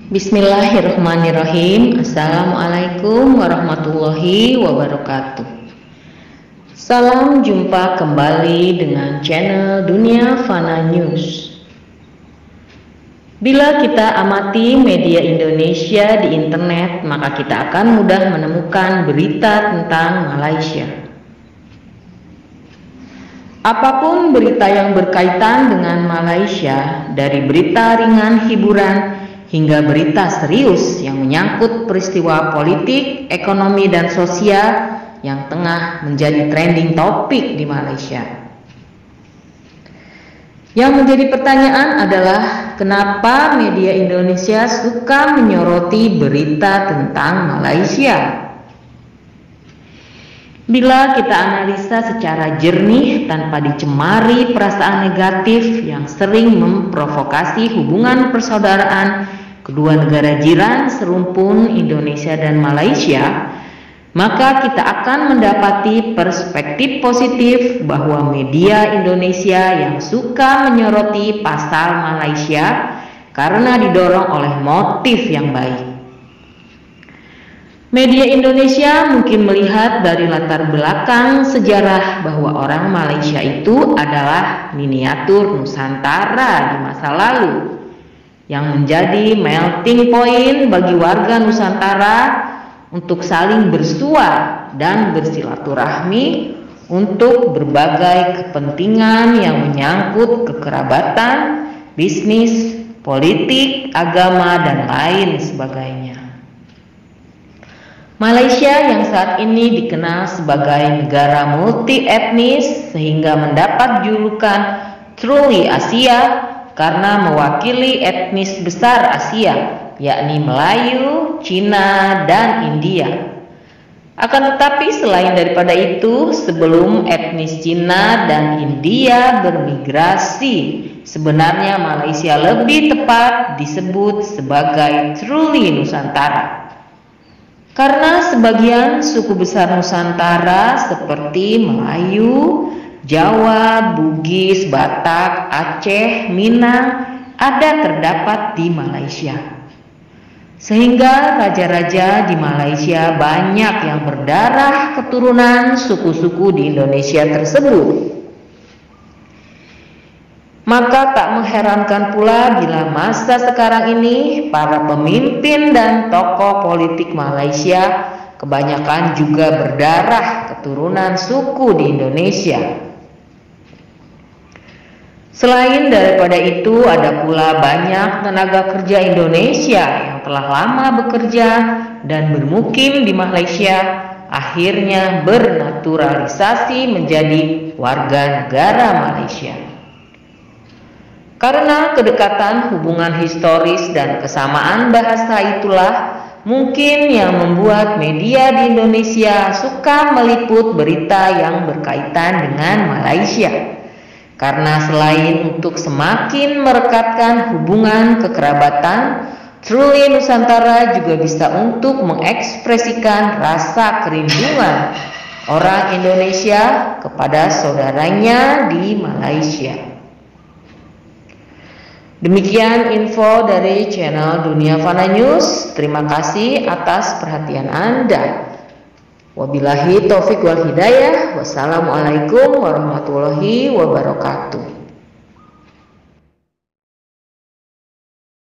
Bismillahirrahmanirrahim. Assalamualaikum warahmatullahi wabarakatuh. Salam jumpa kembali dengan channel Dunia Fana News. Bila kita amati media Indonesia di internet, maka kita akan mudah menemukan berita tentang Malaysia. Apapun berita yang berkaitan dengan Malaysia, dari berita ringan hiburan hingga berita serius yang menyangkut peristiwa politik, ekonomi, dan sosial yang tengah menjadi trending topik di Malaysia. Yang menjadi pertanyaan adalah kenapa media Indonesia suka menyoroti berita tentang Malaysia? Bila kita analisa secara jernih tanpa dicemari perasaan negatif yang sering memprovokasi hubungan persaudaraan kedua negara jiran serumpun Indonesia dan Malaysia, maka kita akan mendapati perspektif positif bahwa media Indonesia yang suka menyoroti pasal Malaysia karena didorong oleh motif yang baik. Media Indonesia mungkin melihat dari latar belakang sejarah bahwa orang Malaysia itu adalah miniatur Nusantara di masa lalu, yang menjadi melting point bagi warga Nusantara untuk saling bersua dan bersilaturahmi untuk berbagai kepentingan yang menyangkut kekerabatan, bisnis, politik, agama, dan lain sebagainya. Malaysia yang saat ini dikenal sebagai negara multi etnis sehingga mendapat julukan Truly Asia karena mewakili etnis besar Asia, yakni Melayu, Cina, dan India. Akan tetapi selain daripada itu, sebelum etnis Cina dan India bermigrasi, sebenarnya Malaysia lebih tepat disebut sebagai Truly Nusantara. Karena sebagian suku besar Nusantara seperti Melayu, Jawa, Bugis, Batak, Aceh, Minang terdapat di Malaysia. Sehingga raja-raja di Malaysia banyak yang berdarah keturunan suku-suku di Indonesia tersebut. Maka tak mengherankan pula bila masa sekarang ini para pemimpin dan tokoh politik Malaysia kebanyakan juga berdarah keturunan suku di Indonesia. Selain daripada itu, ada pula banyak tenaga kerja Indonesia yang telah lama bekerja dan bermukim di Malaysia, akhirnya bernaturalisasi menjadi warga negara Malaysia. Karena kedekatan hubungan historis dan kesamaan bahasa itulah mungkin yang membuat media di Indonesia suka meliput berita yang berkaitan dengan Malaysia. Karena selain untuk semakin merekatkan hubungan kekerabatan, Truly Nusantara juga bisa untuk mengekspresikan rasa kerinduan orang Indonesia kepada saudaranya di Malaysia. Demikian info dari channel Dunia Fana News. Terima kasih atas perhatian Anda. Wabillahi taufik wal hidayah. Wassalamualaikum warahmatullahi wabarakatuh.